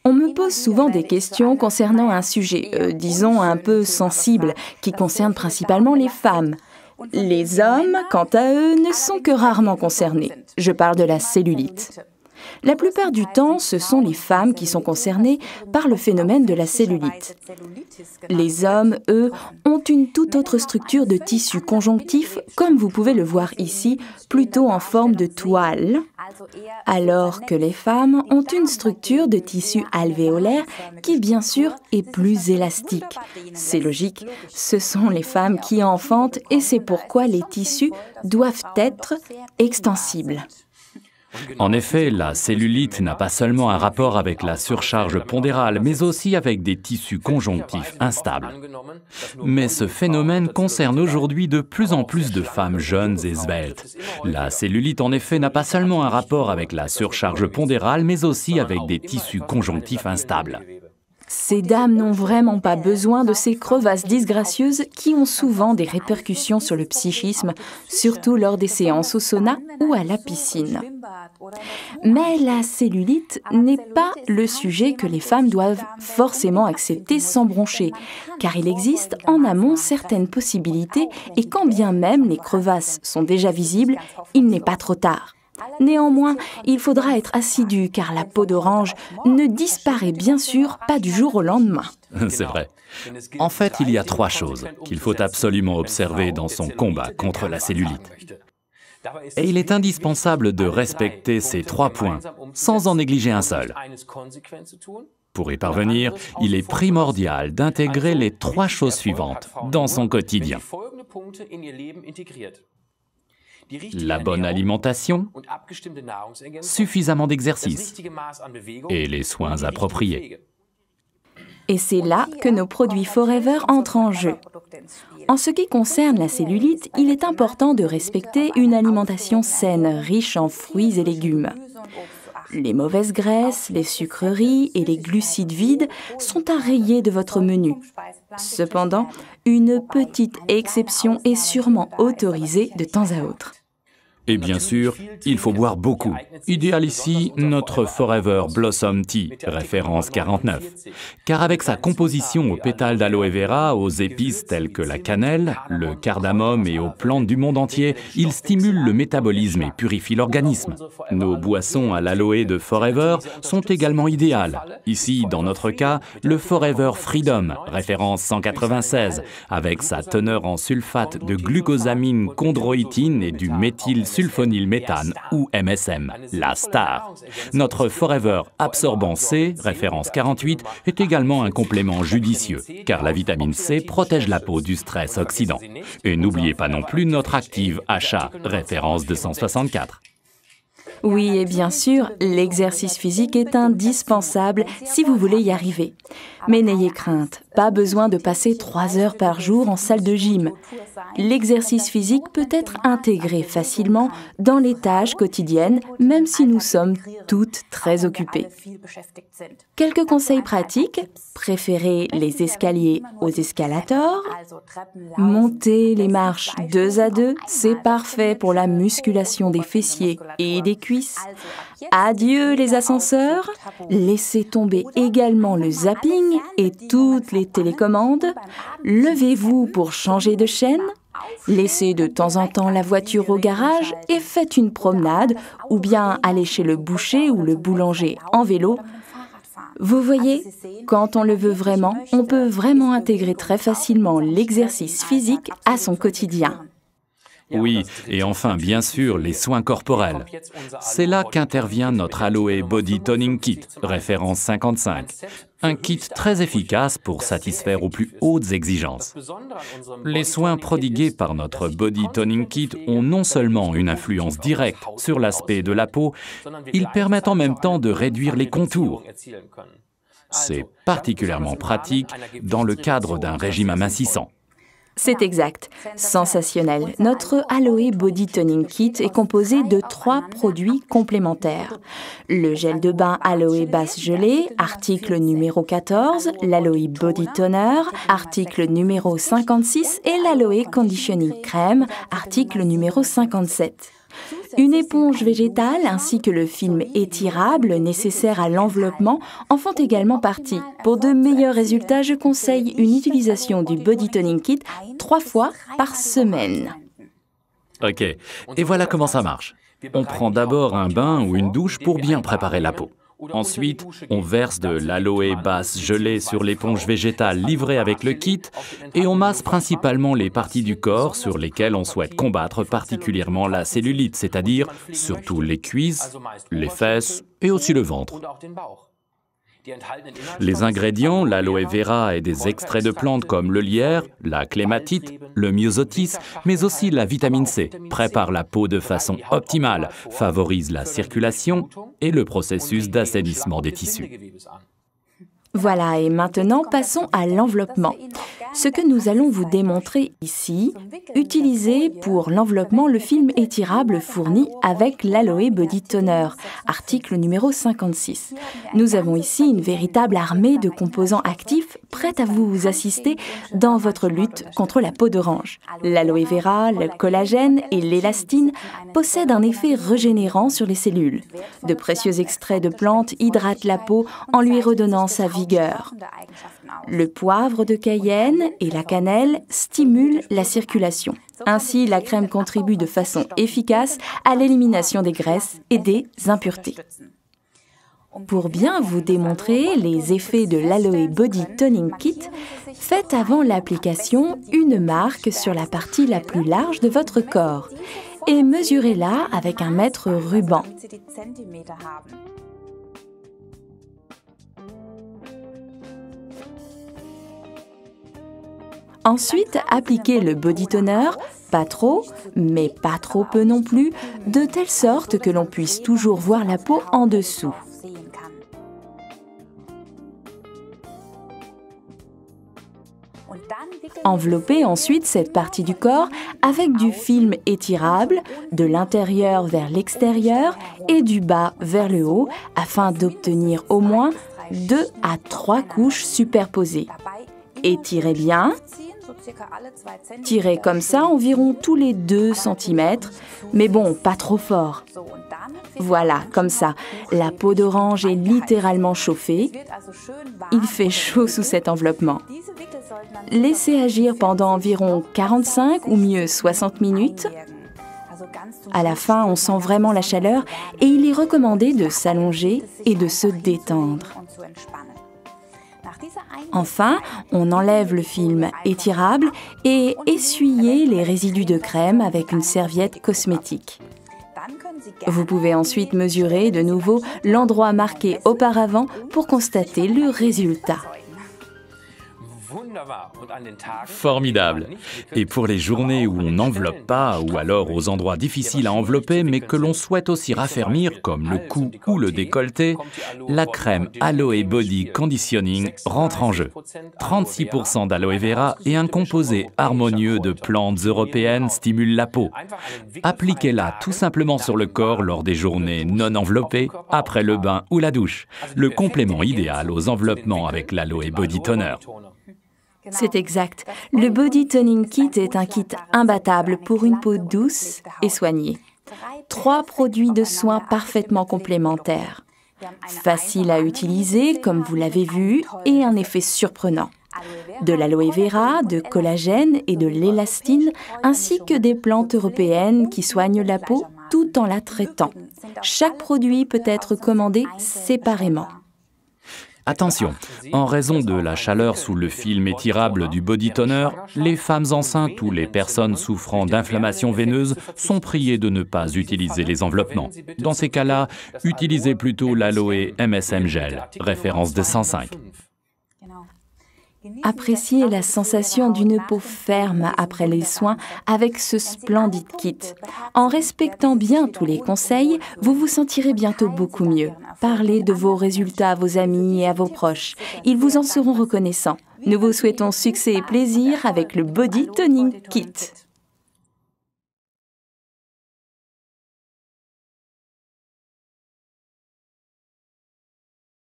On me pose souvent des questions concernant un sujet, disons un peu sensible, qui concerne principalement les femmes. Les hommes, quant à eux, ne sont que rarement concernés. Je parle de la cellulite. La plupart du temps, ce sont les femmes qui sont concernées par le phénomène de la cellulite. Les hommes, eux, ont une toute autre structure de tissu conjonctif, comme vous pouvez le voir ici, plutôt en forme de toile, alors que les femmes ont une structure de tissu alvéolaire qui, bien sûr, est plus élastique. C'est logique, ce sont les femmes qui enfantent et c'est pourquoi les tissus doivent être extensibles. En effet, la cellulite n'a pas seulement un rapport avec la surcharge pondérale, mais aussi avec des tissus conjonctifs instables. Mais ce phénomène concerne aujourd'hui de plus en plus de femmes jeunes et sveltes. La cellulite, en effet, n'a pas seulement un rapport avec la surcharge pondérale, mais aussi avec des tissus conjonctifs instables. Ces dames n'ont vraiment pas besoin de ces crevasses disgracieuses qui ont souvent des répercussions sur le psychisme, surtout lors des séances au sauna ou à la piscine. Mais la cellulite n'est pas le sujet que les femmes doivent forcément accepter sans broncher, car il existe en amont certaines possibilités et quand bien même les crevasses sont déjà visibles, il n'est pas trop tard. Néanmoins, il faudra être assidu car la peau d'orange ne disparaît bien sûr pas du jour au lendemain. C'est vrai. En fait, il y a 3 choses qu'il faut absolument observer dans son combat contre la cellulite. Et il est indispensable de respecter ces 3 points, sans en négliger un seul. Pour y parvenir, il est primordial d'intégrer les 3 choses suivantes dans son quotidien. La bonne alimentation, suffisamment d'exercice et les soins appropriés. Et c'est là que nos produits Forever entrent en jeu. En ce qui concerne la cellulite, il est important de respecter une alimentation saine, riche en fruits et légumes. Les mauvaises graisses, les sucreries et les glucides vides sont à rayer de votre menu. Cependant, une petite exception est sûrement autorisée de temps à autre. Et bien sûr, il faut boire beaucoup. Idéal ici, notre Forever Blossom Tea, référence 49. Car avec sa composition aux pétales d'aloe vera, aux épices telles que la cannelle, le cardamome et aux plantes du monde entier, il stimule le métabolisme et purifie l'organisme. Nos boissons à l'aloe de Forever sont également idéales. Ici, dans notre cas, le Forever Freedom, référence 196, avec sa teneur en sulfate de glucosamine chondroïtine et du méthylsulfonylméthane ou MSM, la star. Notre Forever Absorbant C, référence 48, est également un complément judicieux, car la vitamine C protège la peau du stress oxydant. Et n'oubliez pas non plus notre Active HA, référence 264. Oui, et bien sûr, l'exercice physique est indispensable si vous voulez y arriver. Mais n'ayez crainte, pas besoin de passer 3 heures par jour en salle de gym. L'exercice physique peut être intégré facilement dans les tâches quotidiennes, même si nous sommes toutes très occupées. Quelques conseils pratiques: préférez les escaliers aux escalators. Montez les marches 2 à 2, c'est parfait pour la musculation des fessiers et des cuisses. Adieu les ascenseurs. Laissez tomber également le zapping et toutes les télécommandes. Levez-vous pour changer de chaîne. Laissez de temps en temps la voiture au garage et faites une promenade ou bien allez chez le boucher ou le boulanger en vélo. Vous voyez, quand on le veut vraiment, on peut vraiment intégrer très facilement l'exercice physique à son quotidien. Oui, et enfin, bien sûr, les soins corporels. C'est là qu'intervient notre Aloe Body Toning Kit, référence 55. Un kit très efficace pour satisfaire aux plus hautes exigences. Les soins prodigués par notre Body Toning Kit ont non seulement une influence directe sur l'aspect de la peau, ils permettent en même temps de réduire les contours. C'est particulièrement pratique dans le cadre d'un régime amincissant. C'est exact, sensationnel. Notre Aloe Body Toning Kit est composé de 3 produits complémentaires. Le gel de bain Aloe Base Gelée, article numéro 14, l'Aloe Body Toner, article numéro 56 et l'Aloe Conditioning Crème, article numéro 57. Une éponge végétale ainsi que le film étirable nécessaire à l'enveloppement en font également partie. Pour de meilleurs résultats, je conseille une utilisation du Body Toning Kit 3 fois par semaine. Ok, et voilà comment ça marche. On prend d'abord un bain ou une douche pour bien préparer la peau. Ensuite, on verse de l'aloe basse gelée sur l'éponge végétale livrée avec le kit et on masse principalement les parties du corps sur lesquelles on souhaite combattre particulièrement la cellulite, c'est-à-dire surtout les cuisses, les fesses et aussi le ventre. Les ingrédients, l'aloe vera et des extraits de plantes comme le lierre, la clématite, le myosotis, mais aussi la vitamine C, préparent la peau de façon optimale, favorisent la circulation et le processus d'assainissement des tissus. Voilà, et maintenant passons à l'enveloppement. Ce que nous allons vous démontrer ici, utilisez pour l'enveloppement le film étirable fourni avec l'Aloe Body Toner, article numéro 56. Nous avons ici une véritable armée de composants actifs prêts à vous assister dans votre lutte contre la peau d'orange. L'aloe vera, le collagène et l'élastine possèdent un effet régénérant sur les cellules. De précieux extraits de plantes hydratent la peau en lui redonnant sa vigueur. Le poivre de Cayenne et la cannelle stimulent la circulation. Ainsi, la crème contribue de façon efficace à l'élimination des graisses et des impuretés. Pour bien vous démontrer les effets de l'Aloe Body Toning Kit, faites avant l'application une marque sur la partie la plus large de votre corps et mesurez-la avec un mètre ruban. Ensuite, appliquez le body toner, pas trop, mais pas trop peu non plus, de telle sorte que l'on puisse toujours voir la peau en dessous. Enveloppez ensuite cette partie du corps avec du film étirable, de l'intérieur vers l'extérieur et du bas vers le haut, afin d'obtenir au moins 2 à 3 couches superposées. Étirez bien. Tirez comme ça environ tous les 2 cm, mais bon, pas trop fort. Voilà, comme ça, la peau d'orange est littéralement chauffée. Il fait chaud sous cet enveloppement. Laissez agir pendant environ 45 ou mieux 60 minutes. À la fin, on sent vraiment la chaleur et il est recommandé de s'allonger et de se détendre. Enfin, on enlève le film étirable et essuyez les résidus de crème avec une serviette cosmétique. Vous pouvez ensuite mesurer de nouveau l'endroit marqué auparavant pour constater le résultat. Formidable. Et pour les journées où on n'enveloppe pas, ou alors aux endroits difficiles à envelopper, mais que l'on souhaite aussi raffermir, comme le cou ou le décolleté, la crème Aloe Body Conditioning rentre en jeu. 36% d'aloe vera et un composé harmonieux de plantes européennes stimule la peau. Appliquez-la tout simplement sur le corps lors des journées non enveloppées, après le bain ou la douche. Le complément idéal aux enveloppements avec l'Aloe Body Toner. C'est exact. Le Body Toning Kit est un kit imbattable pour une peau douce et soignée. 3 produits de soins parfaitement complémentaires. Facile à utiliser, comme vous l'avez vu, et un effet surprenant. De l'aloe vera, de collagène et de l'élastine, ainsi que des plantes européennes qui soignent la peau tout en la traitant. Chaque produit peut être commandé séparément. Attention, en raison de la chaleur sous le film étirable du body toner, les femmes enceintes ou les personnes souffrant d'inflammation veineuse sont priées de ne pas utiliser les enveloppements. Dans ces cas-là, utilisez plutôt l'Aloe MSM Gel, référence de 105. Appréciez la sensation d'une peau ferme après les soins avec ce splendide kit. En respectant bien tous les conseils, vous vous sentirez bientôt beaucoup mieux. Parlez de vos résultats à vos amis et à vos proches. Ils vous en seront reconnaissants. Nous vous souhaitons succès et plaisir avec le Body Toning Kit.